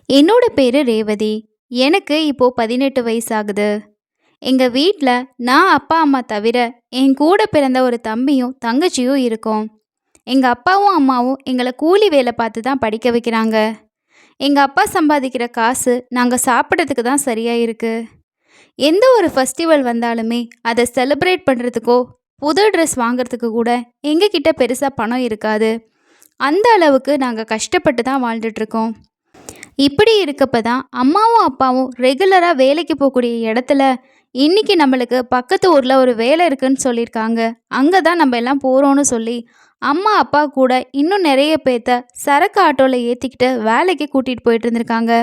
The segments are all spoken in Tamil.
என்னோட பேரு ரேவதி. எனக்கு இப்போ 18 வயசு ஆகுது. எங்க வீட்ல நான், அப்பா, அம்மா தவிர என் கூட பிறந்த ஒரு தம்பியும், தங்கச்சியும் இருக்கோம். எங்க அப்பாவும், அம்மாவும் எங்கள கூலி வேல பார்த்து தான் படிக்க வைக்கிறாங்க. எங்க அப்பா சம்பாதிக்கிற காசு நாங்க சாப்பிடறதுக்கு தான் சரியா இருக்கு. எந்த ஒரு ஃபெஸ்டிவல் வந்தாலுமே அத செலிப்ரேட் பண்றதுக்கோ, புது ட்ரெஸ் வாங்குறதுக்கு கூட எங்க கிட்ட பெருசா பணம் இருக்காது. அந்த அளவுக்கு நாங்க கஷ்டப்பட்டு தான் வாழ்ந்துட்டு இருக்கோம். இப்படி இருக்கப்ப தான் அம்மாவும் அப்பாவும் ரெகுலராக வேலைக்கு போகக்கூடிய இடத்துல இன்னைக்கு நம்மளுக்கு பக்கத்து ஊரில் ஒரு வேலை இருக்குன்னு சொல்லியிருக்காங்க. அங்கே தான் நம்ம எல்லாம் போகிறோன்னு சொல்லி அம்மா அப்பா கூட இன்னும் நிறைய பேர்த்த சரக்கு ஆட்டோவில் ஏற்றிக்கிட்டு வேலைக்கு கூட்டிகிட்டு போயிட்டு இருந்திருக்காங்க.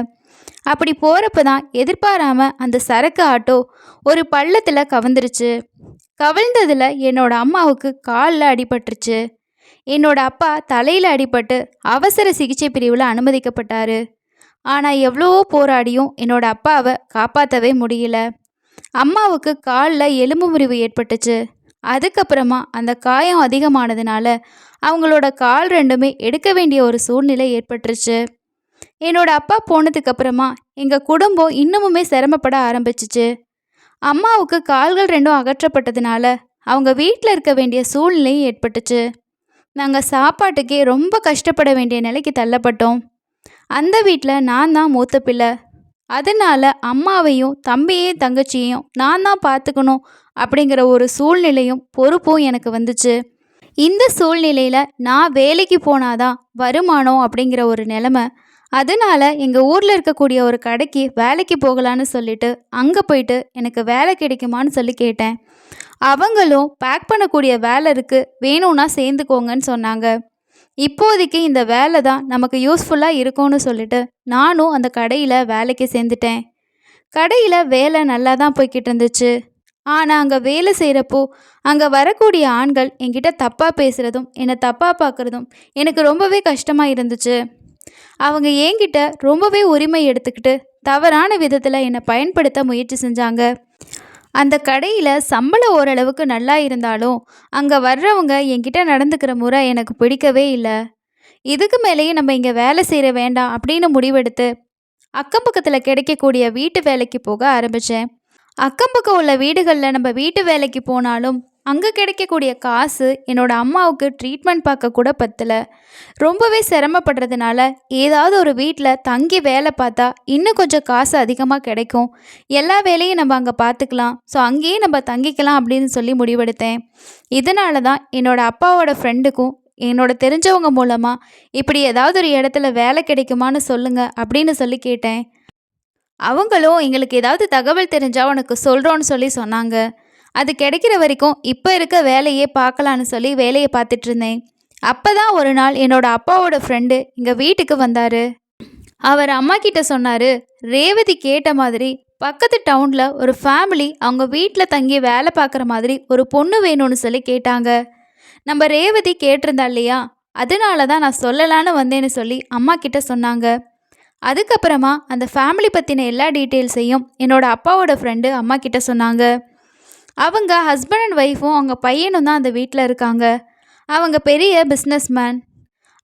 அப்படி போகிறப்ப தான் எதிர்பாராம அந்த சரக்கு ஆட்டோ ஒரு பள்ளத்தில் கவிழ்ந்துருச்சு. கவிழ்ந்ததில் என்னோட அம்மாவுக்கு காலில் அடிபட்டுருச்சு. என்னோட அப்பா தலையில் அடிபட்டு அவசர சிகிச்சை பிரிவில் அனுமதிக்கப்பட்டாரு. ஆனால் எவ்வளவோ போராடியும் என்னோட அப்பாவை காப்பாற்றவே முடியல. அம்மாவுக்கு காலில் எலும்பு முறிவு ஏற்பட்டுச்சு. அதுக்கப்புறமா அந்த காயம் அதிகமானதுனால அவங்களோட கால் ரெண்டுமே எடுக்க வேண்டிய ஒரு சூழ்நிலை ஏற்பட்டுருச்சு. என்னோட அப்பா போனதுக்கப்புறமா எங்கள் குடும்பம் இன்னமுமே சிரமப்பட ஆரம்பிச்சிச்சு. அம்மாவுக்கு கால்கள் ரெண்டும் அகற்றப்பட்டதுனால அவங்க வீட்டில் இருக்க வேண்டிய சூழ்நிலையும் ஏற்பட்டுச்சு. நாங்கள் சாப்பாட்டுக்கே ரொம்ப கஷ்டப்பட வேண்டிய நிலைக்கு தள்ளப்பட்டோம். அந்த வீட்டில் நான் தான் மூத்த பிள்ளை. அதனால அம்மாவையும் தம்பியையும் தங்கச்சியையும் நான் தான் பார்த்துக்கணும் அப்படிங்கிற ஒரு சூழ்நிலையும் பொறுப்பும் எனக்கு வந்துச்சு. இந்த சூழ்நிலையில் நான் வேலைக்கு போனாதான் வருமானம் அப்படிங்கிற ஒரு நிலமை. அதனால எங்கள் ஊரில் இருக்கக்கூடிய ஒரு கடைக்கு வேலைக்கு போகலான்னு சொல்லிட்டு அங்கே போயிட்டு எனக்கு வேலை கிடைக்குமான்னு சொல்லி கேட்டேன். அவங்களும் பேக் பண்ணக்கூடிய வேலை இருக்குது, வேணும்னா சேர்ந்துக்கோங்கன்னு சொன்னாங்க. இப்போதைக்கு இந்த வேலை தான் நமக்கு யூஸ்ஃபுல்லாக இருக்கும்னு சொல்லிட்டு நானும் அந்த கடையில் வேலைக்கு சேர்ந்துட்டேன். கடையில் வேலை நல்லா தான் போய்கிட்டு இருந்துச்சு. ஆனால் அங்கே வேலை செய்கிறப்போ அங்கே வரக்கூடிய ஆண்கள் என்கிட்ட தப்பாக பேசுகிறதும் என்னை தப்பாக பார்க்குறதும் எனக்கு ரொம்பவே கஷ்டமாக இருந்துச்சு. அவங்க என்கிட்ட ரொம்பவே உரிமை எடுத்துக்கிட்டு தவறான விதத்தில் என்னை பயன்படுத்த முயற்சி செஞ்சாங்க. அந்த கடையில் சம்பளம் ஓரளவுக்கு நல்லா இருந்தாலும் அங்கே வர்றவங்க என்கிட்ட நடந்துக்கிற முறை எனக்கு பிடிக்கவே இல்லை. இதுக்கு மேலேயே நம்ம இங்கே வேலை செய்கிற வேண்டாம் அப்படின்னு முடிவெடுத்து அக்கம் பக்கத்தில் கிடைக்கக்கூடிய வீட்டு வேலைக்கு போக ஆரம்பித்தேன். அக்கம் பக்கம் உள்ள வீடுகளில் நம்ம வீட்டு வேலைக்கு போனாலும் அங்கே கிடைக்கக்கூடிய காசு என்னோட அம்மாவுக்கு ட்ரீட்மெண்ட் பார்க்க கூட பத்தலை. ரொம்பவே சிரமப்படுறதுனால ஏதாவது ஒரு வீட்டில் தங்கி வேலை பார்த்தா இன்னும் கொஞ்சம் காசு அதிகமாக கிடைக்கும், எல்லா வேலையும் நம்ம அங்கே பார்த்துக்கலாம், ஸோ அங்கேயே நம்ம தங்கிக்கலாம் அப்படின்னு சொல்லி முடிவெடுத்தேன். இதனால தான் என்னோட அப்பாவோட ஃப்ரெண்டுக்கும் என்னோட தெரிஞ்சவங்க மூலமாக இப்படி ஏதாவது ஒரு இடத்துல வேலை கிடைக்குமான்னு சொல்லுங்க அப்படின்னு சொல்லி கேட்டேன். அவங்களும் எங்களுக்கு ஏதாவது தகவல் தெரிஞ்சால் உனக்கு சொல்கிறோன்னு சொல்லி சொன்னாங்க. அது கிடைக்கிற வரைக்கும் இப்போ இருக்க வேலையே பார்க்கலான்னு சொல்லி வேலையை பார்த்துட்டு இருந்தேன். அப்போ தான் ஒரு நாள் என்னோட அப்பாவோட ஃப்ரெண்டு எங்கள் வீட்டுக்கு வந்தார். அவர் அம்மா கிட்ட சொன்னார், ரேவதி கேட்ட மாதிரி பக்கத்து டவுனில் ஒரு ஃபேமிலி அவங்க வீட்டில் தங்கி வேலை பார்க்குற மாதிரி ஒரு பொண்ணு வேணும்னு சொல்லி கேட்டாங்க. நம்ம ரேவதி கேட்டிருந்தா இல்லையா, அதனால தான் நான் சொல்லலான்னு வந்தேன்னு சொல்லி அம்மா கிட்ட சொன்னாங்க. அதுக்கப்புறமா அந்த ஃபேமிலி பற்றின எல்லா டீட்டெயில்ஸையும் என்னோட அப்பாவோட ஃப்ரெண்டு அம்மா கிட்ட சொன்னாங்க. அவங்க ஹஸ்பண்ட் அண்ட் ஒய்ஃபும் அவங்க பையனும் தான் அந்த வீட்டில் இருக்காங்க. அவங்க பெரிய பிஸ்னஸ்மேன்.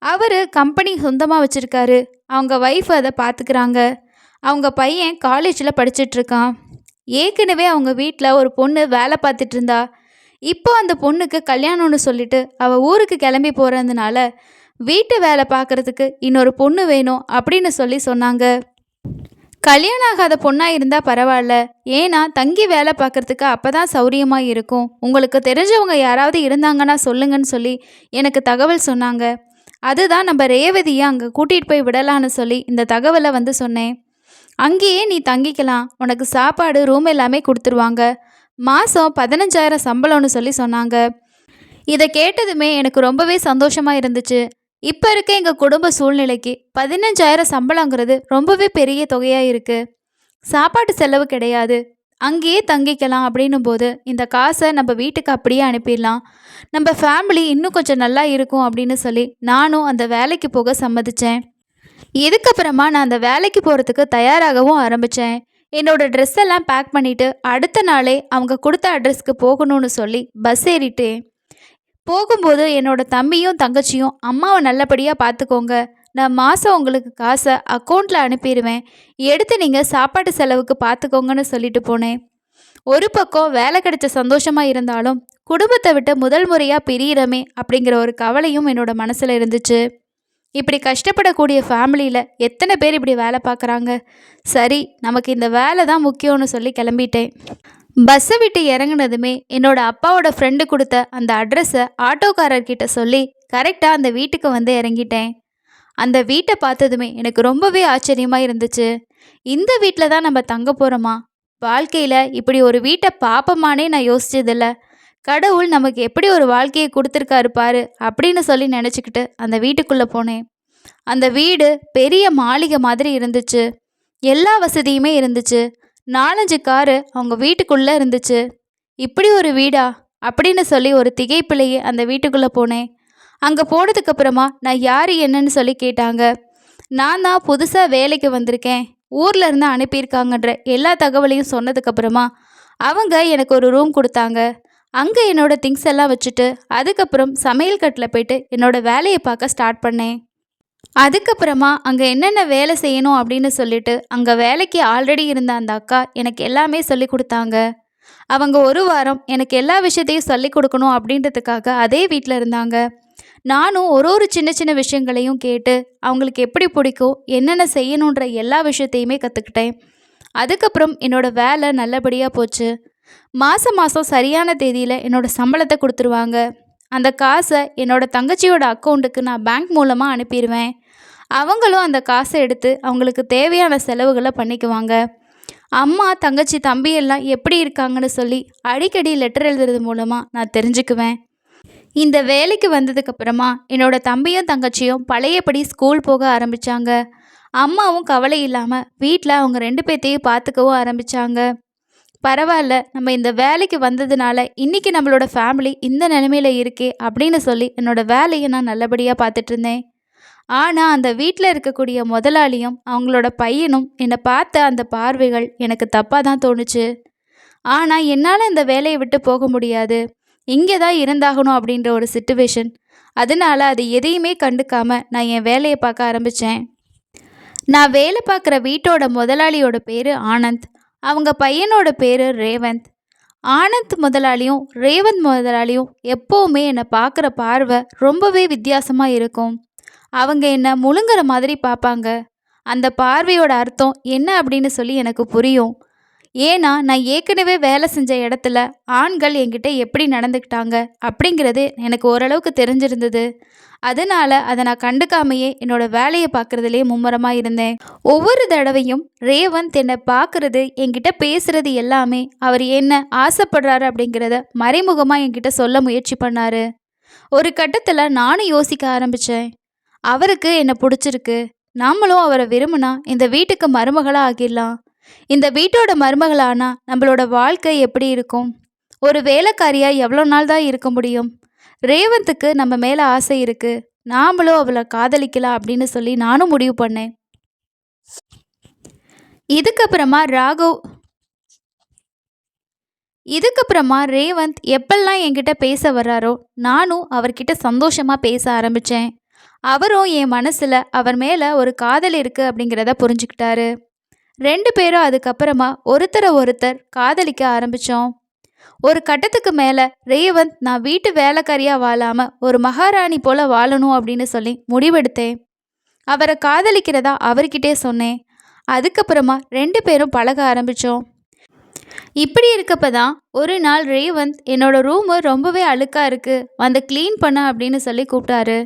அவர் கம்பெனி சொந்தமாக வச்சுருக்காரு. அவங்க ஒய்ஃப் அதை பார்த்துக்கிறாங்க. அவங்க பையன் காலேஜில் படிச்சிட்ருக்கான். ஏற்கனவே அவங்க வீட்டில் ஒரு பொண்ணு வேலை பார்த்துட்டு இருந்தா. இப்போ அந்த பொண்ணுக்கு கல்யாணம்னு சொல்லிட்டு அவள் ஊருக்கு கிளம்பி போகிறதுனால வீட்டு வேலை பார்க்குறதுக்கு இன்னொரு பொண்ணு வேணும் அப்படின்னு சொல்லி சொன்னாங்க. கல்யாணம் ஆகாத பொண்ணாக இருந்தால் பரவாயில்ல, ஏன்னா தங்கி வேலை பார்க்குறதுக்கு அப்போ தான் சௌரியமாக இருக்கும், உங்களுக்கு தெரிஞ்சவங்க யாராவது இருந்தாங்கன்னா சொல்லுங்கன்னு சொல்லி எனக்கு தகவல் சொன்னாங்க. அதுதான் நம்ம ரேவதியை அங்கே கூட்டிகிட்டு போய் விடலான்னு சொல்லி இந்த தகவலை வந்து சொன்னேன். அங்கேயே நீ தங்கிக்கலாம், உனக்கு சாப்பாடு ரூம் எல்லாமே கொடுத்துருவாங்க, மாதம் 15,000 சம்பளம்னு சொல்லி சொன்னாங்க. இதை கேட்டதுமே எனக்கு ரொம்பவே சந்தோஷமாக இருந்துச்சு. இப்போ இருக்க எங்கள் குடும்ப சூழ்நிலைக்கு 15,000 சம்பளங்கிறது ரொம்பவே பெரிய தொகையாக இருக்குது. சாப்பாட்டு செலவு கிடையாது, அங்கேயே தங்கிக்கலாம். அப்படின்னும் போது இந்த காசை நம்ம வீட்டுக்கு அப்படியே அனுப்பிடலாம், நம்ம ஃபேமிலி இன்னும் கொஞ்சம் நல்லா இருக்கும் அப்படின்னு சொல்லி நானும் அந்த வேலைக்கு போக சம்மதித்தேன். இதுக்கப்புறமா நான் அந்த வேலைக்கு போகிறதுக்கு தயாராகவும் ஆரம்பித்தேன். என்னோடய ட்ரெஸ் எல்லாம் பேக் பண்ணிவிட்டு அடுத்த நாளே அவங்க கொடுத்த அட்ரஸ்க்கு போகணும்னு சொல்லி பஸ் ஏறிட்டேன். போகும்போது என்னோட தம்பியும் தங்கச்சியும் அம்மாவை நல்லபடியாக பார்த்துக்கோங்க, நான் மாதம் உங்களுக்கு காசை அக்கௌண்ட்டில் அனுப்பிடுவேன். எடுத்து நீங்கள் சாப்பாட்டு செலவுக்கு பார்த்துக்கோங்கன்னு சொல்லிட்டு போனேன். ஒரு பக்கம் வேலை கிடைச்ச சந்தோஷமா இருந்தாலும், குடும்பத்தை விட்டு முதல் முறையா பிரியறமே அப்படிங்கிற ஒரு கவலையும் என்னோட மனசுல இருந்துச்சு. இப்படி கஷ்டப்படக்கூடிய ஃபேமிலியில எத்தனை பேர் இப்படி வேலை பார்க்குறாங்க? சரி, நமக்கு இந்த வேலை தான் முக்கியம்னு சொல்லி கிளம்பிட்டேன். பஸ்ஸை விட்டு இறங்குனதுமே என்னோட அப்பாவோட ஃப்ரெண்டு கொடுத்த அந்த அட்ரஸை ஆட்டோக்காரர்கிட்ட சொல்லி கரெக்டாக அந்த வீட்டுக்கு வந்து இறங்கிட்டேன். அந்த வீட்டை பார்த்ததுமே எனக்கு ரொம்பவே ஆச்சரியமா இருந்துச்சு. இந்த வீட்டில் தான் நம்ம தங்க போகிறோமா? வாழ்க்கையில் இப்படி ஒரு வீட்டை பார்ப்போமானே நான் யோசிச்சதில்ல. கடவுள் நமக்கு எப்படி ஒரு வாழ்க்கையை கொடுத்துருக்காரு பாரு அப்படின்னு சொல்லி நினச்சிக்கிட்டு அந்த வீட்டுக்குள்ளே போனேன். அந்த வீடு பெரிய மாளிகை மாதிரி இருந்துச்சு. எல்லா வசதியுமே இருந்துச்சு. 4-5 காரு அவங்க வீட்டுக்குள்ளே இருந்துச்சு. இப்படி ஒரு வீடா அப்படின்னு சொல்லி ஒரு திகைப்பிலேயே அந்த வீட்டுக்குள்ளே போனேன். அங்கே போனதுக்கப்புறமா நான் யார் என்னன்னு சொல்லி கேட்டாங்க. நான் தான் புதுசாக வேலைக்கு வந்திருக்கேன், ஊரில் இருந்து அனுப்பியிருக்காங்கன்ற எல்லா தகவலையும் சொன்னதுக்கப்புறமா அவங்க எனக்கு ஒரு ரூம் கொடுத்தாங்க. அங்கே என்னோட திங்ஸ் எல்லாம் வச்சுட்டு அதுக்கப்புறம் சமையல் கட்டில் போயிட்டு என்னோட வேலையை பார்க்க ஸ்டார்ட் பண்ணேன். அதுக்கப்புறமா அங்கே என்னென்ன வேலை செய்யணும் அப்படின்னு சொல்லிட்டு அங்கே வேலைக்கு ஆல்ரெடி இருந்த அந்த அக்கா எனக்கு எல்லாமே சொல்லி கொடுத்தாங்க. அவங்க ஒரு வாரம் எனக்கு எல்லா விஷயத்தையும் சொல்லி கொடுக்கணும் அப்படின்றதுக்காக அதே வீட்டில் இருந்தாங்க. நானும் ஒரு சின்ன சின்ன விஷயங்களையும் கேட்டு அவங்களுக்கு எப்படி பிடிக்கும், என்னென்ன செய்யணுன்ற எல்லா விஷயத்தையுமே கற்றுக்கிட்டேன். அதுக்கப்புறம் என்னோட வேலை நல்லபடியாக போச்சு. மாதம் மாதம் சரியான தேதியில் என்னோட சம்பளத்தை கொடுத்துருவாங்க. அந்த காசை என்னோட தங்கச்சியோட அக்கௌண்ட்டுக்கு நான் பேங்க் மூலமாக அனுப்பிடுவேன். அவங்களும் அந்த காசை எடுத்து அவங்களுக்கு தேவையான செலவுகளை பண்ணிக்குவாங்க. அம்மா, தங்கச்சி, தம்பி எல்லாம் எப்படி இருக்காங்கன்னு சொல்லி அடிக்கடி லெட்டர் எழுதுறது மூலமாக நான் தெரிஞ்சுக்குவேன். இந்த வேலைக்கு வந்ததுக்கப்புறமா என்னோட தம்பியும் தங்கச்சியும் பழையபடி ஸ்கூல் போக ஆரம்பித்தாங்க. அம்மாவும் கவலை இல்லாமல் வீட்டில் அவங்க 2 பேர்த்தையும் பார்த்துக்கவும் ஆரம்பித்தாங்க. பரவாயில்ல, நம்ம இந்த வேலைக்கு வந்ததுனால இன்றைக்கி நம்மளோட ஃபேமிலி இந்த நிலைமையில் இருக்கே அப்படின்னு சொல்லி என்னோடய வேலையை நான் நல்லபடியாக பார்த்துட்டு இருந்தேன். ஆனால் அந்த வீட்டில் இருக்கக்கூடிய முதலாளியும் அவங்களோட பையனும் என்னை பார்த்த அந்த பார்வைகள் எனக்கு தப்பாக தான் தோணுச்சு. ஆனால் என்னால் இந்த வேலையை விட்டு போக முடியாது, இங்கே தான் இருந்தாகணும் அப்படின்ற ஒரு சிச்சுவேஷன். அதனால் அது எதையுமே கண்டுக்காமல் நான் என் வேலையை பார்க்க ஆரம்பித்தேன். நான் வேலை பார்க்குற வீட்டோட முதலாளியோட பேர் ஆனந்த், அவங்க பையனோட பேர் ரேவந்த். ஆனந்த் முதலாளியும் ரேவந்த் முதலாளியும் எப்போவுமே என்னை பார்க்குற பார்வை ரொம்பவே வித்தியாசமாக இருக்கும். அவங்க என்னை முழுங்குற மாதிரி பார்ப்பாங்க. அந்த பார்வையோட அர்த்தம் என்ன அப்படின்னு சொல்லி எனக்கு புரியும். ஏன்னா நான் ஏற்கனவே வேலை செஞ்ச இடத்துல ஆண்கள் என்கிட்ட எப்படி நடந்துக்கிட்டாங்க அப்படிங்கிறது எனக்கு ஓரளவுக்கு தெரிஞ்சிருந்தது. அதனால் அதை நான் கண்டுக்காமையே என்னோட வேலையை பார்க்குறதுலே மும்முரமாக இருந்தேன். ஒவ்வொரு தடவையும் ரேவந்த் என்னை பார்க்குறது, என்கிட்ட பேசுகிறது எல்லாமே அவர் என்ன ஆசைப்படுறாரு அப்படிங்கிறத மறைமுகமாக என்கிட்ட சொல்ல முயற்சி பண்ணார். ஒரு கட்டத்தில் நானும் யோசிக்க ஆரம்பித்தேன். அவருக்கு என்னை பிடிச்சிருக்கு, நாமளும் அவரை விரும்பினா இந்த வீட்டுக்கு மருமகளாக ஆகிடலாம். இந்த வீட்டோட மருமகளானா நம்மளோட வாழ்க்கை எப்படி இருக்கும்? ஒரு வேலைக்காரியாக எவ்வளோ நாள் தான் இருக்க முடியும்? ரேவந்துக்கு நம்ம மேலே ஆசை இருக்குது, நாமளும் அவளை காதலிக்கலாம் அப்படின்னு சொல்லி நானும் முடிவு பண்ணேன். இதுக்கப்புறமா ரேவந்த் எப்பெல்லாம் என்கிட்ட பேச வர்றாரோ நானும் அவர்கிட்ட சந்தோஷமாக பேச ஆரம்பித்தேன். அவரும் என் மனசில் அவர் மேலே ஒரு காதல் இருக்குது அப்படிங்கிறத புரிஞ்சுக்கிட்டாரு. 2 பேரும் அதுக்கப்புறமா ஒருத்தர் காதலிக்க ஆரம்பித்தோம். ஒரு கட்டத்துக்கு மேலே ரேவந்த் நான் வீட்டு வேலைக்காரியாக வாழாமல் ஒரு மகாராணி போல் வாழணும் அப்படின்னு சொல்லி முடிவெடுத்தேன். அவரை காதலிக்கிறதா அவர்கிட்டே சொன்னேன். அதுக்கப்புறமா 2 பேரும் பழக ஆரம்பித்தோம். இப்படி இருக்கப்ப தான் ஒரு நாள் ரேவந்த் என்னோட ரூமு ரொம்பவே அழுக்காக இருக்குது, வந்து க்ளீன் பண்ண அப்படின்னு சொல்லி கூப்பிட்டாரு.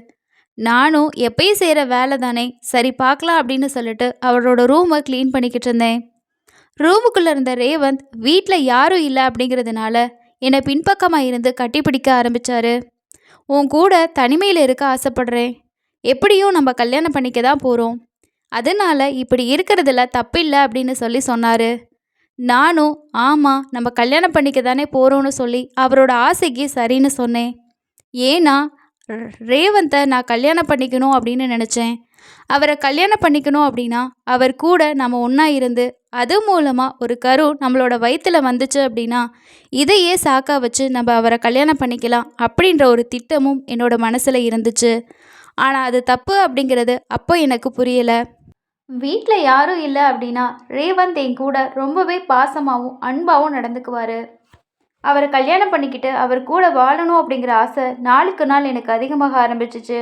நானும் எப்பயும் செய்கிற வேலை தானே, சரி பார்க்கலாம் அப்படின்னு சொல்லிட்டு அவரோட ரூமை க்ளீன் பண்ணிக்கிட்டு இருந்தேன். ரூமுக்குள்ளே இருந்த ரேவந்த் வீட்டில் யாரும் இல்லை அப்படிங்கிறதுனால என்னை பின்பக்கமாக இருந்து கட்டிப்பிடிக்க ஆரம்பித்தார். உன் கூட தனிமையில் இருக்க ஆசைப்படுறேன், எப்படியும் நம்ம கல்யாணம் பண்ணிக்க தான் போகிறோம், அதனால் இப்படி இருக்கிறதுல தப்பில்லை அப்படின்னு சொல்லி சொன்னார். நானும் ஆமாம், நம்ம கல்யாணம் பண்ணிக்க தானே போகிறோன்னு சொல்லி அவரோட ஆசைக்கு சரின்னு சொன்னேன். ஏன்னா ரேவந்தை நான் கல்யாணம் பண்ணிக்கணும் அப்படின்னு நினச்சேன். அவரை கல்யாணம் பண்ணிக்கணும் அப்படின்னா அவர் கூட நம்ம ஒன்றா இருந்து அது மூலமாக ஒரு கரு நம்மளோட வயிற்றில் வந்துச்சு அப்படின்னா இதையே சாக்கா வச்சு நம்ம அவரை கல்யாணம் பண்ணிக்கலாம் அப்படின்ற ஒரு திட்டமும் என்னோட மனசில் இருந்துச்சு. ஆனால் அது தப்பு அப்படிங்கிறது அப்போ எனக்கு புரியலை. வீட்டில் யாரும் இல்லை அப்படின்னா ரேவந்த் என் கூட ரொம்பவே பாசமாகவும் அன்பாகவும் நடந்துக்குவார். அவரை கல்யாணம் பண்ணிக்கிட்டு அவர் கூட வாழணும் அப்படிங்கிற ஆசை நாளுக்கு நாள் எனக்கு அதிகமாக ஆரம்பிச்சிச்சு.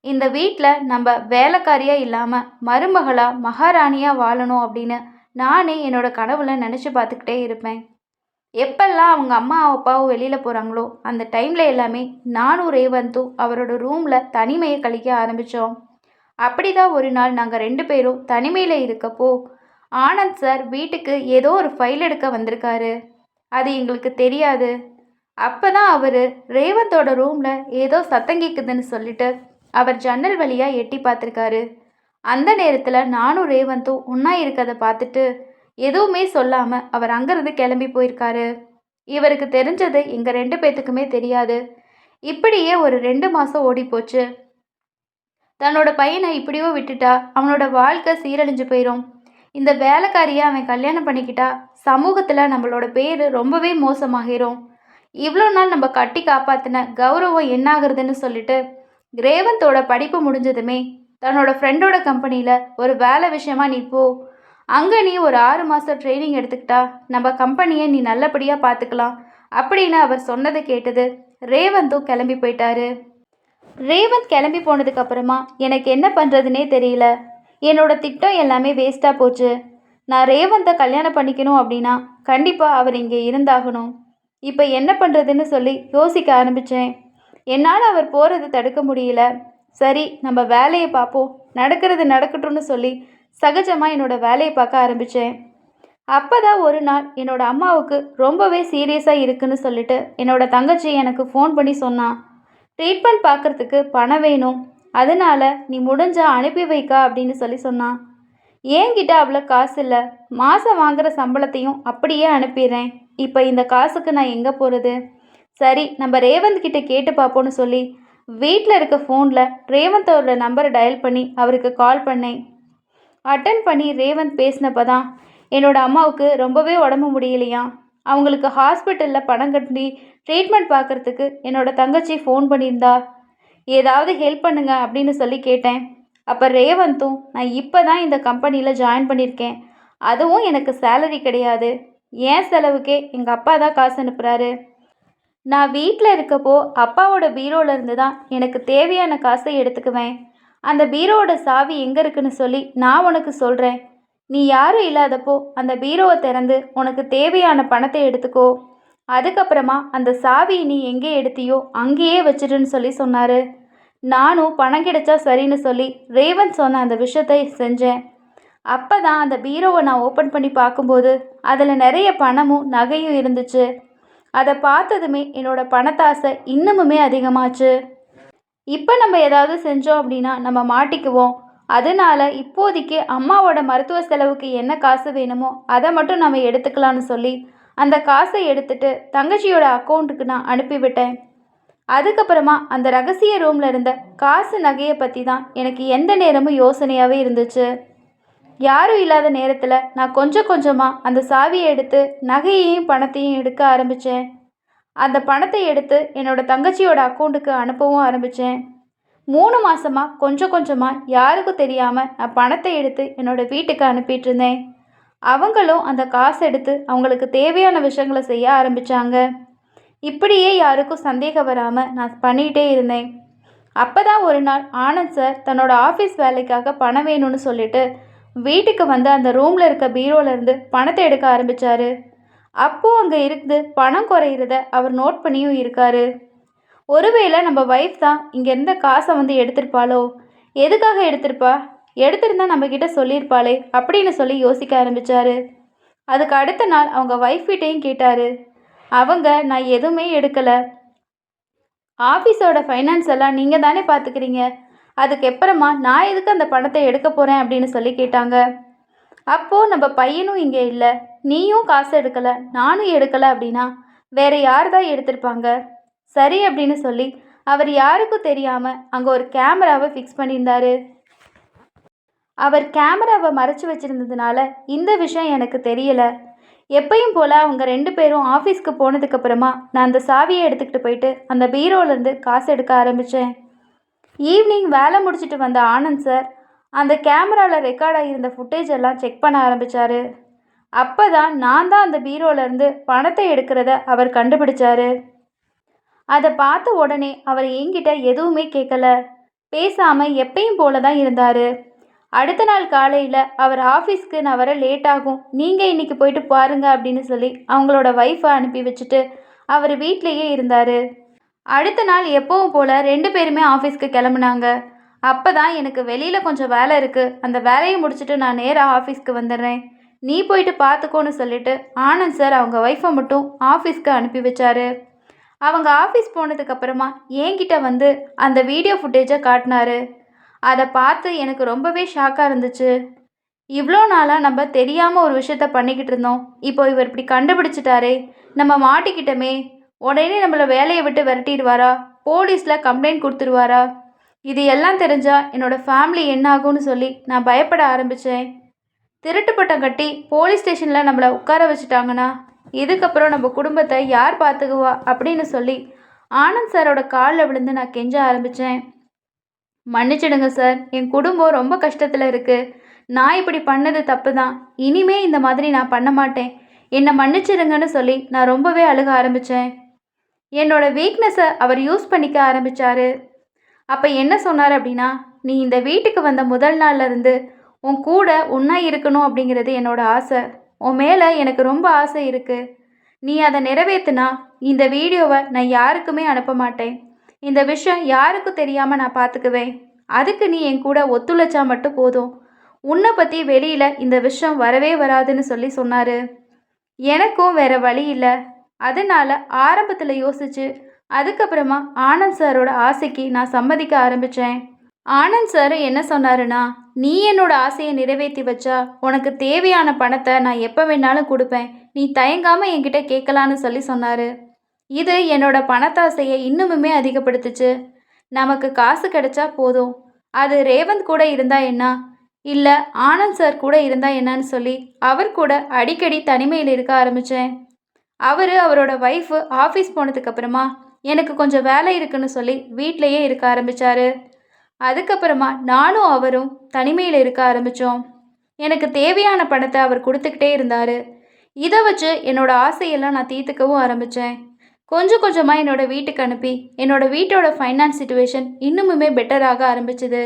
இந்த வீட்டில் நம்ம வேலைக்காரியாக இல்லாமல் மருமகளாக மகாராணியாக வாழணும் அப்படின்னு நானே என்னோட கனவுல நினச்சி பார்த்துக்கிட்டே இருப்பேன். எப்பெல்லாம் அவங்க அம்மா அப்பாவும் வெளியில் போகிறாங்களோ அந்த டைமில் எல்லாமே நானும் ரேவந்தும் அவரோட ரூமில் தனிமையை கழிக்க ஆரம்பித்தோம். அப்படி தான் ஒரு நாள் நாங்கள் 2 பேரும் தனிமையில் இருக்கப்போ ஆனந்த் சார் வீட்டுக்கு ஏதோ ஒரு ஃபைல் எடுக்க வந்திருக்காரு. அது எங்களுக்கு தெரியாது. அப்போ தான் அவர் ரேவந்தோட ரூமில் ஏதோ சத்தம் கேட்குதுன்னு சொல்லிட்டு அவர் ஜன்னல் வழியாக எட்டி பார்த்துருக்காரு. அந்த நேரத்தில் நானும் ரேவந்தும் ஒன்றா இருக்கிறத பார்த்துட்டு எதுவுமே சொல்லாமல் அவர் அங்கேருந்து கிளம்பி போயிருக்காரு. இவருக்கு தெரிஞ்சது எங்கள் 2 பேத்துக்குமே தெரியாது. இப்படியே ஒரு 2 மாதம் ஓடி போச்சு. தன்னோட பையனை இப்படியோ விட்டுட்டா அவனோட வாழ்க்கை சீரழிஞ்சு போயிடும். இந்த வேலைக்காரியை அவன் கல்யாணம் பண்ணிக்கிட்டா சமூகத்தில் நம்மளோட பேர் ரொம்பவே மோசமாகிரும். இவ்வளோ நாள் நம்ம கட்டி காப்பாற்றின கௌரவம் என்னாகிறதுன்னு சொல்லிட்டு ரேவந்தோட படிப்பு முடிஞ்சதுமே தன்னோட ஃப்ரெண்டோட கம்பெனியில் ஒரு வேலை விஷயமா நீ போ, அங்கே நீ ஒரு 6 மாதம் ட்ரைனிங் எடுத்துக்கிட்டா நம்ம கம்பெனியை நீ நல்லபடியாக பார்த்துக்கலாம் அப்படின்னு அவர் சொன்னதை கேட்டது ரேவந்தும் கிளம்பி போயிட்டாரு. ரேவந்த் கிளம்பி போனதுக்கப்புறமா எனக்கு என்ன பண்ணுறதுனே தெரியல. என்னோட திட்டம் எல்லாமே வேஸ்ட்டாக போச்சு. நான் ரேவந்தை கல்யாணம் பண்ணிக்கணும் அப்படின்னா கண்டிப்பாக அவர் இங்கே இருந்தாகணும். இப்போ என்ன பண்ணுறதுன்னு சொல்லி யோசிக்க ஆரம்பித்தேன். என்னால் அவர் போகிறது தடுக்க முடியல. சரி, நம்ம வேலையை பார்ப்போம், நடக்கிறது நடக்கட்டும்னு சொல்லி சகஜமாக என்னோட வேலையை பார்க்க ஆரம்பித்தேன். அப்போ தான் ஒரு நாள் என்னோட அம்மாவுக்கு ரொம்பவே சீரியஸாக இருக்குன்னு சொல்லிட்டு என்னோட தங்கச்சி எனக்கு ஃபோன் பண்ணி சொன்னான். ட்ரீட்மெண்ட் பார்க்குறதுக்கு பணம் வேணும், அதனால நீ முடிஞ்சா அனுப்பி வைக்கா அப்படின்னு சொல்லி சொன்னான். என்கிட்ட அவ்வளோ காசு இல்லை. மாதம் வாங்குகிற சம்பளத்தையும் அப்படியே அனுப்பிடுறேன். இப்போ இந்த காசுக்கு நான் எங்கே போகிறது? சரி, நம்ம ரேவந்த் கிட்ட கேட்டு பார்ப்போன்னு சொல்லி வீட்டில் இருக்க ஃபோனில் ரேவந்தோட நம்பரை டயல் பண்ணி அவருக்கு கால் பண்ணேன். அட்டன் பண்ணி ரேவந்த் பேசினப்போ தான் என்னோட அம்மாவுக்கு ரொம்பவே உடம்பு முடியலையாம். அவங்களுக்கு ஹாஸ்பிட்டலில் பணம் கட்டி ட்ரீட்மெண்ட் பார்க்குறதுக்கு என்னோட தங்கச்சி ஃபோன் பண்ணியிருந்தா. ஏதாவது ஹெல்ப் பண்ணுங்க அப்படின்னு சொல்லி கேட்டேன். அப்போ ரேவந்தும் நான் இப்போ தான் இந்த கம்பெனியில் ஜாயின் பண்ணியிருக்கேன், அதுவும் எனக்கு சேலரி கிடையாது, ஏன் செலவுக்கே எங்கள் அப்பா தான் காசு அனுப்புகிறாரு. நான் வீட்டில் இருக்கப்போ அப்பாவோட பீரோவிலேருந்து தான் எனக்கு தேவையான காசை எடுத்துக்குவேன். அந்த பீரோவோட சாவி எங்கே இருக்குன்னு சொல்லி நான் உனக்கு சொல்கிறேன். நீ யாரும் இல்லாதப்போ அந்த பீரோவை திறந்து உனக்கு தேவையான பணத்தை எடுத்துக்கோ. அதுக்கப்புறமா அந்த சாவி நீ எங்கே எடுத்தியோ அங்கேயே வச்சிடுன்னு சொல்லி சொன்னார். நானும் பணம் கிடைச்சா சரின்னு சொல்லி ரேவந்த் சொன்ன அந்த விஷயத்தை செஞ்சேன். அப்போ தான் அந்த பீரோவை நான் ஓப்பன் பண்ணி பார்க்கும்போது அதில் நிறைய பணமும் நகையும் இருந்துச்சு. அதை பார்த்ததுமே என்னோட பணத்தாசை இன்னமுமே அதிகமாச்சு. இப்போ நம்ம ஏதாவது செஞ்சோம் அப்படின்னா நம்ம மாட்டிக்குவோம். அதனால இப்போதைக்கு அம்மாவோட மருத்துவ செலவுக்கு என்ன காசு வேணுமோ அதை மட்டும் நம்ம எடுத்துக்கலான்னு சொல்லி அந்த காசை எடுத்துட்டு தங்கச்சியோட அக்கௌண்ட்டுக்கு நான் அனுப்பிவிட்டேன். அதுக்கப்புறமா அந்த ரகசிய ரூமில் இருந்த காசு நகையை பற்றி தான் எனக்கு எந்த நேரமும் யோசனையாகவே இருந்துச்சு. யாரும் இல்லாத நேரத்தில் நான் கொஞ்சம் கொஞ்சமாக அந்த சாவியை எடுத்து நகையையும் பணத்தையும் எடுக்க ஆரம்பித்தேன். அந்த பணத்தை எடுத்து என்னோடய தங்கச்சியோட அக்கௌண்ட்டுக்கு அனுப்பவும் ஆரம்பித்தேன். 3 மாதமாக கொஞ்சம் கொஞ்சமாக யாருக்கும் தெரியாமல் நான் பணத்தை எடுத்து என்னோடய வீட்டுக்கு அனுப்பிட்டு இருந்தேன். அவங்களும் அந்த காசை எடுத்து அவங்களுக்கு தேவையான விஷயங்களை செய்ய ஆரம்பித்தாங்க. இப்படியே யாருக்கும் சந்தேகம் வராமல் நான் பண்ணிகிட்டே இருந்தேன். அப்போ தான் ஒரு நாள் ஆனந்த் சார் தன்னோட ஆஃபீஸ் வேலைக்காக பணம் வேணும்னு சொல்லிட்டு வீட்டுக்கு வந்து அந்த ரூமில் இருக்க பீரோலேருந்து பணத்தை எடுக்க ஆரம்பித்தார். அப்போது அங்கே இருந்து பணம் குறையிறத அவர் நோட் பண்ணியும் இருக்காரு. ஒருவேளை நம்ம ஒய்ஃப் தான் இங்கேருந்த காசை வந்து எடுத்திருப்பாளோ, எதுக்காக எடுத்திருப்பா, எடுத்திருந்தா நம்மக்கிட்ட சொல்லியிருப்பாளே அப்படின்னு சொல்லி யோசிக்க ஆரம்பித்தார். அதுக்கு அடுத்த நாள் அவங்க ஒய்ஃப்கிட்டையும் கேட்டார். அவங்க நான் எதுவுமே எடுக்கலை, ஆஃபீஸோட ஃபைனான்ஸ் எல்லாம் நீங்கள் தானே பார்த்துக்கிறீங்க, அதுக்கப்புறமா நான் எதுக்கு அந்த பணத்தை எடுக்க போகிறேன் அப்படின்னு சொல்லி கேட்டாங்க. அப்போது நம்ம பையனும் இங்கே இல்லை, நீயும் காசு எடுக்கலை நானும் எடுக்கலை அப்படின்னா வேறு யார் தான் எடுத்திருப்பாங்க. சரி அப்படின்னு சொல்லி அவர் யாருக்கும் தெரியாமல் அங்கே ஒரு கேமராவை ஃபிக்ஸ் பண்ணியிருந்தார். அவர் கேமராவை மறைச்சி வச்சுருந்ததுனால இந்த விஷயம் எனக்கு தெரியலை. எப்பயும் போல் அவங்க 2 பேரும் ஆஃபீஸ்க்கு போனதுக்கப்புறமா நான் அந்த சாவியை எடுத்துக்கிட்டு போயிட்டு அந்த பீரோலேருந்து காசு எடுக்க ஆரம்பித்தேன். ஈவினிங் வேலை முடிச்சுட்டு வந்த ஆனந்த் சார் அந்த கேமராவில் ரெக்கார்ட் ஆகியிருந்த ஃபுட்டேஜ் எல்லாம் செக் பண்ண ஆரம்பித்தார். அப்போ தான் நான் தான் அந்த பீரோலேருந்து பணத்தை எடுக்கிறத அவர் கண்டுபிடிச்சாரு. அதை பார்த்த உடனே அவர் என்கிட்ட எதுவுமே கேட்கல, பேசாமல் எப்பயும் போல தான் இருந்தார். அடுத்த நாள் காலையில் அவர் ஆஃபீஸ்க்கு நான் வர லேட் ஆகும், நீங்கள் இன்றைக்கி போயிட்டு பாருங்க அப்படின்னு சொல்லி அவங்களோட ஒய்ஃபை அனுப்பி வச்சுட்டு அவர் வீட்டிலையே இருந்தார். அடுத்த நாள் எப்பவும் போல் 2 பேருமே ஆஃபீஸ்க்கு கிளம்புனாங்க. அப்போ தான் எனக்கு வெளியில் கொஞ்சம் வேலை இருக்குது, அந்த வேலையை முடிச்சுட்டு நான் நேராக ஆஃபீஸ்க்கு வந்துடுறேன், நீ போயிட்டு பார்த்துக்கோன்னு சொல்லிட்டு ஆனந்த் சார் அவங்க ஒய்ஃபை மட்டும் ஆஃபீஸ்க்கு அனுப்பி வச்சாரு. அவங்க ஆஃபீஸ் போனதுக்கப்புறமா என்கிட்ட வந்து அந்த வீடியோ ஃபுட்டேஜை காட்டினாரு. அதை பார்த்து எனக்கு ரொம்பவே ஷாக்காக இருந்துச்சு. இவ்வளோ நாளாக நம்ம தெரியாமல் ஒரு விஷயத்த பண்ணிக்கிட்டு இருந்தோம், இப்போ இவர் இப்படி கண்டுபிடிச்சிட்டாரே, நம்ம மாட்டிக்கிட்டோமே, உடனே நம்மளை வேலையை விட்டு விரட்டிடுவாரா, போலீஸில் கம்ப்ளைண்ட் கொடுத்துருவாரா, இது எல்லாம் தெரிஞ்சால் என்னோடய ஃபேமிலி என்ன ஆகும்னு சொல்லி நான் பயப்பட ஆரம்பித்தேன். திருட்டு பட்டம் கட்டி போலீஸ் ஸ்டேஷனில் நம்மளை உட்கார வச்சுட்டாங்கன்னா இதுக்கப்புறம் நம்ம குடும்பத்தை யார் பார்த்துக்குவா அப்படின்னு சொல்லி ஆனந்த் சாரோட காலில் விழுந்து நான் கெஞ்ச ஆரம்பித்தேன். மன்னிச்சிடுங்க சார், என் குடும்பம் ரொம்ப கஷ்டத்தில் இருக்குது, நான் இப்படி பண்ணது தப்பு தான், இனிமே இந்த மாதிரி நான் பண்ண மாட்டேன், என்னை மன்னிச்சிடுங்கன்னு சொல்லி நான் ரொம்பவே அழுக ஆரம்பித்தேன். என்னோட வீக்னஸை அவர் யூஸ் பண்ணிக்க ஆரம்பித்தார். அப்போ என்ன சொன்னார் அப்படின்னா, நீ இந்த வீட்டுக்கு வந்த முதல் நாள்லேருந்து உன் கூட ஒன்றா இருக்கணும் அப்படிங்கிறது என்னோட ஆசை, உன் மேலே எனக்கு ரொம்ப ஆசை இருக்குது, நீ அதை நிறைவேற்றினா இந்த வீடியோவை நான் யாருக்குமே அனுப்ப மாட்டேன், இந்த விஷயம் யாருக்கும் தெரியாமல் நான் பார்த்துக்குவேன், அதுக்கு நீ என் கூட ஒத்துழைச்சா மட்டும் போதும், உன்னை பற்றி வெளியில் இந்த விஷயம் வரவே வராதுன்னு சொல்லி சொன்னார். எனக்கும் வேறு வழி இல்லை, அதனால் ஆரம்பத்தில் யோசிச்சு அதுக்கப்புறமா ஆனந்த் சாரோட ஆசைக்கு நான் சம்மதிக்க ஆரம்பித்தேன். ஆனந்த் சார் என்ன சொன்னாருன்னா, நீ என்னோட ஆசையை நிறைவேற்றி வச்சா உனக்கு தேவையான பணத்தை நான் எப்போ வேணாலும் கொடுப்பேன், நீ தயங்காமல் என்கிட்ட கேட்கலான்னு சொல்லி சொன்னார். இது என்னோட பணத்தாசையை இன்னுமுமே அதிகப்படுத்துச்சு. நமக்கு காசு கிடைச்சா போதும், அது ரேவந்த் கூட இருந்தா என்ன, இல்லை ஆனந்த் சார் கூட இருந்தா என்னன்னு சொல்லி அவர் கூட அடிக்கடி தனிமையில் இருக்க ஆரம்பித்தேன். அவரோட ஒய்ஃபு ஆஃபீஸ் போனதுக்கப்புறமா எனக்கு கொஞ்சம் வேலை இருக்குன்னு சொல்லி வீட்டிலையே இருக்க ஆரம்பித்தார். அதுக்கப்புறமா நானும் அவரும் தனிமையில் இருக்க ஆரம்பித்தோம். எனக்கு தேவையான பணத்தை அவர் கொடுத்துக்கிட்டே இருந்தார். இதை வச்சு என்னோடய ஆசையெல்லாம் நான் தீர்த்துக்கவும் ஆரம்பித்தேன். கொஞ்சம் கொஞ்சமாக என்னோடய வீட்டுக்கு அனுப்பி என்னோடய வீட்டோட ஃபைனான்ஸ் சிச்சுவேஷன் இன்னுமுமே பெட்டராக ஆரம்பிச்சுது.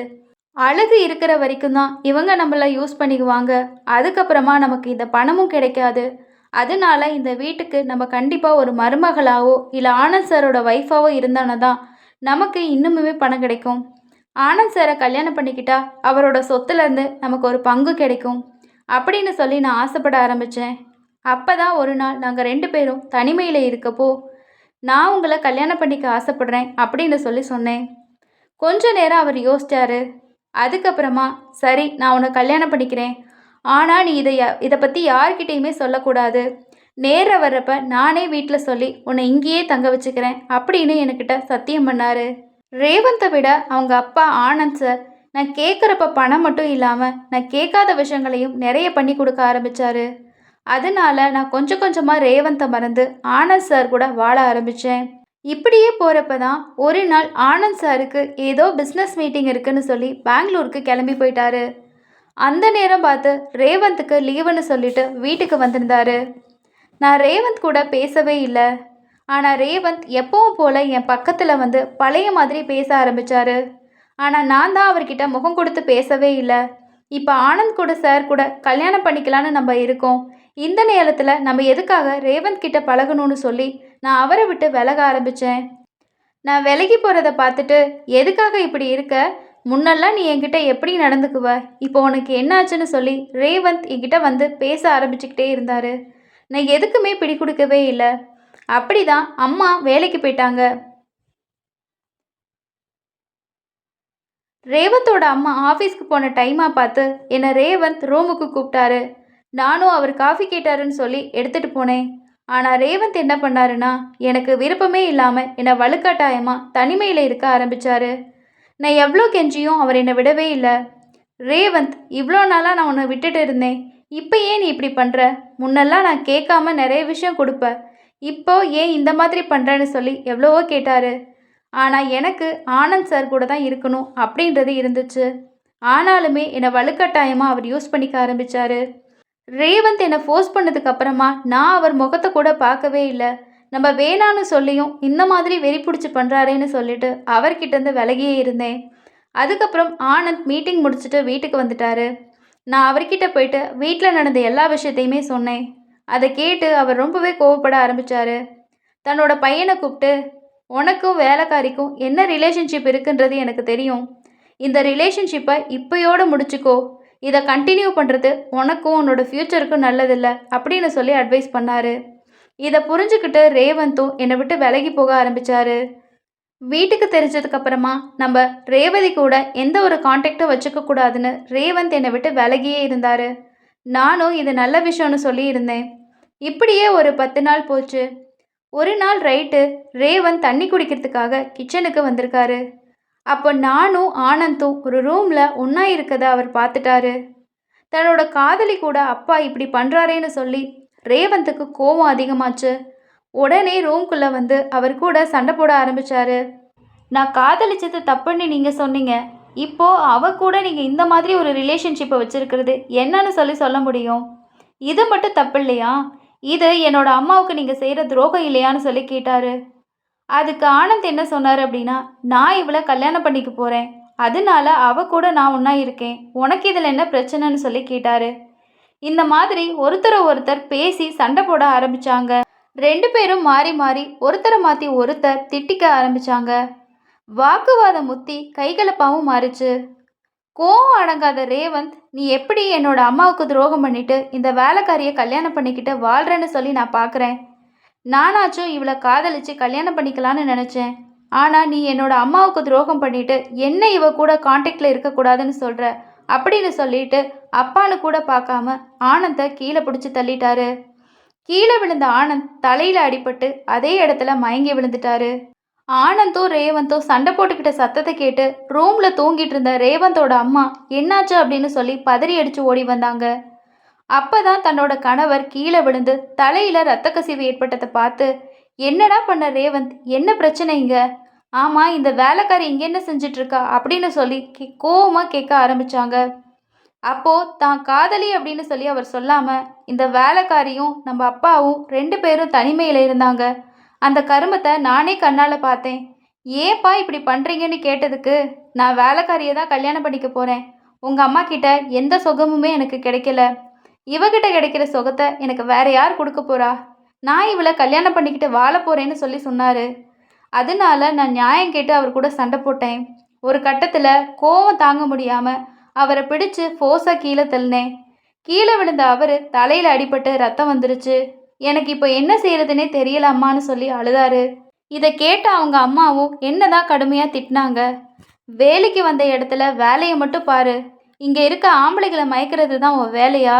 அழகு இருக்கிற வரைக்கும் தான் இவங்க நம்மளை யூஸ் பண்ணிக்குவாங்க, அதுக்கப்புறமா நமக்கு இந்த பணமும் கிடைக்காது, அதனால இந்த வீட்டுக்கு நம்ம கண்டிப்பாக ஒரு மருமகளாவோ இல்லை ஆனந்த் சாரோட ஒய்ஃபாவோ இருந்தானா தான் நமக்கு இன்னுமுமே பணம் கிடைக்கும், ஆனந்த் சாரை கல்யாணம் பண்ணிக்கிட்டா அவரோட சொத்துலேருந்து நமக்கு ஒரு பங்கு கிடைக்கும் அப்படின்னு சொல்லி நான் ஆசைப்பட ஆரம்பித்தேன். அப்போ தான் ஒரு நாள் நாங்கள் 2 பேரும் தனிமையில் இருக்கப்போ, நான் உங்களை கல்யாணம் பண்ணிக்க ஆசைப்படுறேன் அப்படின்னு சொல்லி சொன்னேன். கொஞ்ச நேரம் அவர் யோசிச்சார். அதுக்கப்புறமா, சரி நான் உன்னை கல்யாணம் பண்ணிக்கிறேன், ஆனால் நீ இதை பற்றி யார்கிட்டையுமே சொல்லக்கூடாது, நேரில் வர்றப்ப நானே வீட்டில் சொல்லி உன்னை இங்கேயே தங்க வச்சுக்கிறேன் அப்படின்னு என்கிட்ட சத்தியம் பண்ணார். ரேவந்தை விட அவங்க அப்பா ஆனந்த் சார் நான் கேட்குறப்ப பணம் மட்டும் இல்லாமல் நான் கேட்காத விஷயங்களையும் நிறைய பண்ணி கொடுக்க ஆரம்பித்தார். அதனால நான் கொஞ்சம் கொஞ்சமாக ரேவந்தை மறந்து ஆனந்த் சார் கூட வாழ ஆரம்பித்தேன். இப்படியே போகிறப்ப தான் ஒரு நாள் ஆனந்த் சாருக்கு ஏதோ பிஸ்னஸ் மீட்டிங் இருக்குன்னு சொல்லி பெங்களூருக்கு கிளம்பி போயிட்டாரு. அந்த நேரம் பார்த்து ரேவந்துக்கு லீவுன்னு சொல்லிட்டு வீட்டுக்கு வந்திருந்தாரு. நான் ரேவந்த் கூட பேசவே இல்லை. ஆனால் ரேவந்த் எப்பவும் போல் என் பக்கத்தில் வந்து பழைய மாதிரி பேச ஆரம்பித்தார். ஆனால் நான் தான் அவர்கிட்ட முகம் கொடுத்து பேசவே இல்லை. இப்போ ஆனந்த் கூட சார் கூட கல்யாணம் பண்ணிக்கலான்னு நம்ம இருக்கோம், இந்த நேரத்தில் நம்ம எதுக்காக ரேவந்த் கிட்ட பழகணும்னு சொல்லி நான் அவரை விட்டு விலக ஆரம்பித்தேன். நான் விலகி போகிறத பார்த்துட்டு, எதுக்காக இப்படி இருக்க, முன்னெல்லாம் நீ என்கிட்ட எப்படி நடந்துக்குவ, இப்போ உனக்கு என்னாச்சுன்னு சொல்லி ரேவந்த் என்கிட்ட வந்து பேச ஆரம்பிச்சுக்கிட்டே இருந்தார். நான் எதுக்குமே பிடி கொடுக்கவே இல்லை. அப்படி தான் அம்மா வேலைக்கு போயிட்டாங்க. ரேவந்தோட அம்மா ஆஃபீஸ்க்கு போன டைமாக பார்த்து என்னை ரேவந்த் ரூமுக்கு கூப்பிட்டாரு. நானும் அவர் காஃபி கேட்டாருன்னு சொல்லி எடுத்துகிட்டு போனேன். ஆனால் ரேவந்த் என்ன பண்ணாருன்னா, எனக்கு விருப்பமே இல்லாமல் என்னை வலுக்கட்டாயமாக தனிமையில் இருக்க ஆரம்பித்தார். நான் எவ்வளோ கெஞ்சியும் அவர் என்னை விடவே இல்லை. ரேவந்த், இவ்வளோ நாளாக நான் உன்னை விட்டுட்டு இருந்தேன், இப்போ ஏன் நீ இப்படி பண்ணுற, முன்னெல்லாம் நான் கேட்காம நிறைய விஷயம் கொடுப்பேன், இப்போ ஏன் இந்த மாதிரி பண்ணுறேன்னு சொல்லி எவ்வளவோ கேட்டார். ஆனால் எனக்கு ஆனந்த் சார் கூட தான் இருக்கணும் அப்படின்றது இருந்துச்சு. ஆனாலுமே என்னை வலுக்கட்டாயமாக அவர் யூஸ் பண்ணிக்க ஆரம்பிச்சாரு. ரேவந்த் என்னை ஃபோர்ஸ் பண்ணதுக்கு அப்புறமா நான் அவர் முகத்தை கூட பார்க்கவே இல்லை. நம்ம வேணான்னு சொல்லியும் இந்த மாதிரி வெறி பிடிச்சி பண்ணுறாரேன்னு சொல்லிட்டு அவர்கிட்டேருந்து விலகியே இருந்தேன். அதுக்கப்புறம் ஆனந்த் மீட்டிங் முடிச்சுட்டு வீட்டுக்கு வந்துட்டாரு. நான் அவர்கிட்ட போயிட்டு வீட்டில் நடந்த எல்லா விஷயத்தையுமே சொன்னேன். அதை கேட்டு அவர் ரொம்பவே கோவப்பட ஆரம்பிச்சாரு. தன்னோட பையனை கூப்பிட்டு, உனக்கும் வேலைக்காரிக்கும் என்ன ரிலேஷன்ஷிப் இருக்குன்றது எனக்கு தெரியும். இந்த ரிலேஷன்ஷிப்பை இப்போயோடு முடிச்சுக்கோ. இதை கண்டினியூ பண்ணுறது உனக்கும் உன்னோட ஃப்யூச்சருக்கும் நல்லதில்லை அப்படின்னு சொல்லி அட்வைஸ் பண்ணார். இதை புரிஞ்சுக்கிட்டு ரேவந்தும் என்னை விட்டு விலகி போக ஆரம்பித்தார். வீட்டுக்கு தெரிஞ்சதுக்கப்புறமா நம்ம ரேவதி கூட எந்த ஒரு கான்டாக்டும் வச்சுக்க கூடாதுன்னு ரேவந்த் என்னை விட்டு விலகியே இருந்தார். நானும் இது நல்ல விஷயம்னு சொல்லி இருந்தேன். இப்படியே ஒரு 10 நாள் போச்சு. ஒரு நாள் ரைட்டு ரேவந்த் தண்ணி குடிக்கிறதுக்காக கிச்சனுக்கு வந்திருக்காரு. அப்போ நானும் ஆனந்தும் ஒரு ரூமில் ஒன்றா இருக்கதை அவர் பார்த்துட்டாரு. தன்னோட காதலி கூட அப்பா இப்படி பண்ணுறாரேன்னு சொல்லி ரேவந்துக்கு கோபம் அதிகமாச்சு. உடனே ரூம்குள்ளே வந்து அவர் கூட சண்டை போட ஆரம்பித்தார். நான் காதலிச்சது தப்புன்னு நீங்கள் சொன்னீங்க. இப்போது அவ கூட நீங்கள் இந்த மாதிரி ஒரு ரிலேஷன்ஷிப்பை வச்சுருக்கிறது என்னன்னு சொல்லி சொல்ல முடியும்? இது மட்டும் தப்பு இல்லையா? இது என்னோட அம்மாவுக்கு நீங்கள் செய்கிற துரோகம் இல்லையான்னு சொல்லி கேட்டார். அதுக்கு ஆனந்த் என்ன சொன்னார் அப்படின்னா, நான் இவளை கல்யாணம் பண்ணிக்க போகிறேன், அதனால அவ கூட நான் ஒன்றா இருக்கேன், உனக்கு இதில் என்ன பிரச்சனைன்னு சொல்லி கேட்டார். இந்த மாதிரி ஒருத்தர் பேசி சண்டை போட ஆரம்பித்தாங்க. 2 பேரும் மாறி மாறி ஒருத்தரை மாற்றி ஒருத்தர் திட்டிக்க ஆரம்பித்தாங்க. வாக்குவாதம் முத்தி கைகலப்பாகவும் மாறிச்சு. கோவம் அடங்காத ரேவந்த், நீ எப்படி என்னோட அம்மாவுக்கு துரோகம் பண்ணிட்டு இந்த வேலைக்காரியை கல்யாணம் பண்ணிக்கிட்டு வாழ்கிறேன்னு சொல்லி நான் பார்க்குறேன். நானாச்சும் இவளை காதலிச்சு கல்யாணம் பண்ணிக்கலான்னு நினச்சேன். ஆனால் நீ என்னோட அம்மாவுக்கு துரோகம் பண்ணிட்டு என்ன இவ கூட கான்டாக்டில் இருக்கக்கூடாதுன்னு சொல்கிற அப்படின்னு சொல்லிட்டு அப்பான்னு கூட பார்க்காம ஆனந்தை கீழே பிடிச்சி தள்ளிட்டாரு. கீழே விழுந்த ஆனந்த் தலையில் அடிபட்டு அதே இடத்துல மயங்கி விழுந்துட்டாரு. ஆனந்தும் ரேவந்தும் சண்டை போட்டுக்கிட்ட சத்தத்தை கேட்டு ரூமில் தூங்கிட்டு இருந்த ரேவந்தோட அம்மா என்னாச்சு அப்படின்னு சொல்லி பதறி அடித்து ஓடி வந்தாங்க. அப்பதான் தன்னோட கணவர் கீழே விழுந்து தலையில ரத்த கசிவு ஏற்பட்டதை பார்த்து, என்னடா பண்ண ரேவந்த், என்ன பிரச்சனை இங்க? ஆமா, இந்த வேலைக்காரி இங்க என்ன செஞ்சிட்டு இருக்கா அப்படின்னு சொல்லி கோவமா கேட்க ஆரம்பிச்சாங்க. அப்போ தான் காதலி அப்படின்னு சொல்லி அவர் சொல்லாம இந்த வேலைக்காரியும் நம்ம அப்பாவும் 2 பேரும் தனிமையில இருந்தாங்க. அந்த கருமத்தை நானே கண்ணால பார்த்தேன். ஏப்பா இப்படி பண்றீங்கன்னு கேட்டதுக்கு, நான் வேலைக்காரியை தான் கல்யாணம் பண்ணிக்க போறேன், உங்க அம்மா கிட்ட எந்த சுகமுமே எனக்கு கிடைக்கல, இவகிட்ட கிடைக்கிற சுகத்தை எனக்கு வேற யார் கொடுக்க போறா, நான் இவளை கல்யாணம் பண்ணிக்கிட்டு வாழ போறேன்னு சொல்லி சொன்னார். அதனால நான் நியாயம் கேட்டு அவர் கூட சண்டை போட்டேன். ஒரு கட்டத்தில் கோவம் தாங்க முடியாமல் அவரை பிடிச்சு ஃபோர்ஸாக கீழே தள்ளினேன். கீழே விழுந்த அவர் தலையில் அடிபட்டு ரத்தம் வந்துருச்சு. எனக்கு இப்போ என்ன செய்யறதுனே தெரியல அம்மான்னு சொல்லி அழுதாரு. இதை கேட்ட அவங்க அம்மாவும் என்னதான் கடுமையாக திட்டினாங்க. வேலைக்கு வந்த இடத்துல வேலையை மட்டும் பாரு, இங்கே இருக்க ஆம்பளைகளை மயக்கிறது தான் உன் வேலையா,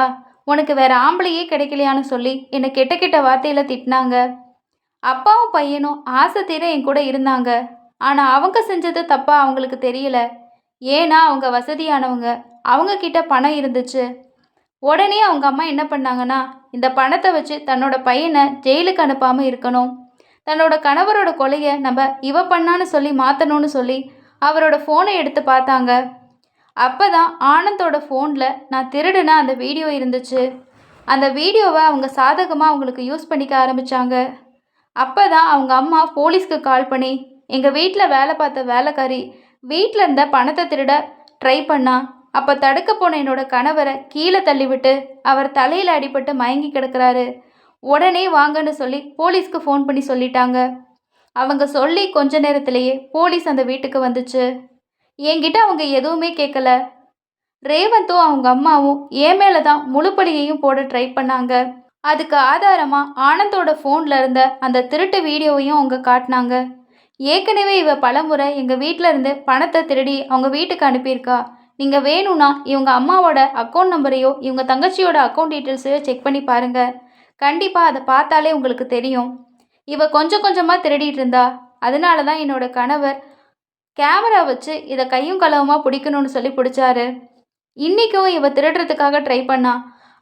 உனக்கு வேற ஆம்பளையே கிடைக்கலையான்னு சொல்லி என்னை கெட்ட கெட்ட வார்த்தையில் திட்டினாங்க. அப்பாவும் பையனும் ஆசை தீர என் கூட இருந்தாங்க. ஆனால் அவங்க செஞ்சது தப்பா அவங்களுக்கு தெரியல. ஏன்னா அவங்க வசதியானவங்க, அவங்க கிட்ட பணம் இருந்துச்சு. உடனே அவங்க அம்மா என்ன பண்ணாங்கன்னா, இந்த பணத்தை வச்சு தன்னோட பையனை ஜெயிலுக்கு அனுப்பாமல் இருக்கணும், தன்னோட கணவரோட கொலையை நம்ம இவ பண்ணான்னு சொல்லி மாற்றணும்னு சொல்லி அவரோட ஃபோனை எடுத்து பார்த்தாங்க. அப்போ தான் ஆனந்தோட ஃபோனில் நான் திருடுன அந்த வீடியோ இருந்துச்சு. அந்த வீடியோவை அவங்க சாதகமாக அவங்களுக்கு யூஸ் பண்ணிக்க ஆரம்பித்தாங்க. அப்போ தான் அவங்க அம்மா போலீஸ்க்கு கால் பண்ணி, எங்கள் வீட்டில் வேலை பார்த்த வேலைக்காரி வீட்டில் இருந்த பணத்தை திருட ட்ரை பண்ணா, அப்போ தடுக்க போன என்னோட கணவரை கீழே தள்ளிவிட்டு அவர் தலையில் அடிபட்டு மயங்கி கிடக்கிறாரு, உடனே வாங்கன்னு சொல்லி போலீஸ்க்கு ஃபோன் பண்ணி சொல்லிட்டாங்க. அவங்க சொல்லி கொஞ்ச நேரத்திலேயே போலீஸ் அந்த வீட்டுக்கு வந்துச்சு. என்கிட்ட அவங்க எதுவுமே கேட்கல. ரேவந்தும் அவங்க அம்மாவும் என் மேலே தான் முழு பழியையும் போட ட்ரை பண்ணாங்க. அதுக்கு ஆதாரமாக ஆனந்தோட ஃபோனில் இருந்த அந்த திருட்டு வீடியோவையும் அவங்க காட்டினாங்க. ஏற்கனவே இவ பலமுறை எங்கள் வீட்டில் இருந்து பணத்தை திருடி அவங்க வீட்டுக்கு அனுப்பியிருக்கா. நீங்கள் வேணும்னா இவங்க அம்மாவோட அக்கௌண்ட் நம்பரையோ இவங்க தங்கச்சியோட அக்கௌண்ட் டீட்டெயில்ஸையோ செக் பண்ணி பாருங்கள். கண்டிப்பாக அதை பார்த்தாலே உங்களுக்கு தெரியும். இவ கொஞ்சம் கொஞ்சமாக திருடிட்டு இருந்தா. அதனால தான் என்னோட கணவர் கேமரா வச்சு இதை கையும் களவுமாக பிடிக்கணும்னு சொல்லி பிடிச்சாரு. இன்றைக்கும் இவ திருடுறதுக்காக ட்ரை பண்ணா.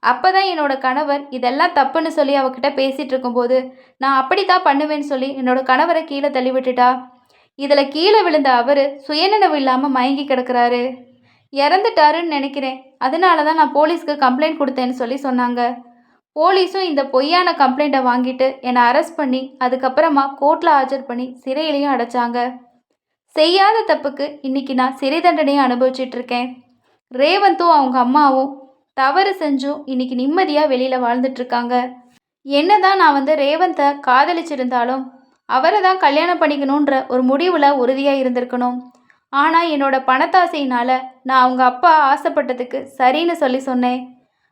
அப்போ தான் என்னோட கணவர் இதெல்லாம் தப்புன்னு சொல்லி அவகிட்ட பேசிகிட்டு இருக்கும்போது, நான் அப்படி தான் பண்ணுவேன்னு சொல்லி என்னோட கணவரை கீழே தள்ளி விட்டுட்டா. இதில் கீழே விழுந்த அவர் சுயநினைவு இல்லாமல் மயங்கி கிடக்குறாரு. இறந்துட்டாருன்னு நினைக்கிறேன். அதனால தான் நான் போலீஸ்க்கு கம்ப்ளைண்ட் கொடுத்தேன்னு சொல்லி சொன்னாங்க. போலீஸும் இந்த பொய்யான கம்ப்ளைண்ட்டை வாங்கிட்டு என்னை அரெஸ்ட் பண்ணி அதுக்கப்புறமா கோர்ட்டில் ஆஜர் பண்ணி சிறையிலையும் அடைச்சாங்க. செய்யாத தப்புக்கு இன்னைக்கு நான் சிறை தண்டனையை அனுபவிச்சுட்டு இருக்கேன். ரேவந்தும் அவங்க அம்மாவும் தவறு செஞ்சும் இன்னைக்கு நிம்மதியாக வெளியில் வாழ்ந்துட்டுருக்காங்க. என்னதான் நான் ரேவந்தை காதலிச்சிருந்தாலும் அவரை தான் கல்யாணம் பண்ணிக்கணுன்ற ஒரு முடிவில் உறுதியாக இருந்திருக்கணும். ஆனால் என்னோட பணத்தாசையினால் நான் அவங்க அப்பா ஆசைப்பட்டதுக்கு சரின்னு சொல்லி சொன்னேன்.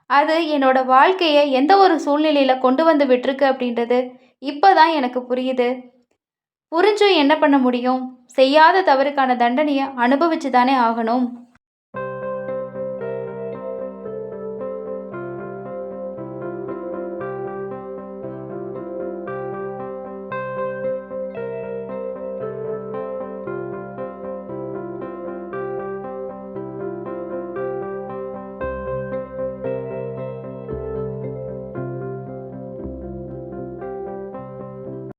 அது என்னோட வாழ்க்கையை எந்த ஒரு சூழ்நிலையில் கொண்டு வந்து விட்டுருக்கு அப்படின்றது இப்போ தான் எனக்கு புரியுது. புரிஞ்சும் என்ன பண்ண முடியும்? செய்யாத தவறுக்கான தண்டனையை அனுபவிச்சு தானே ஆகணும்.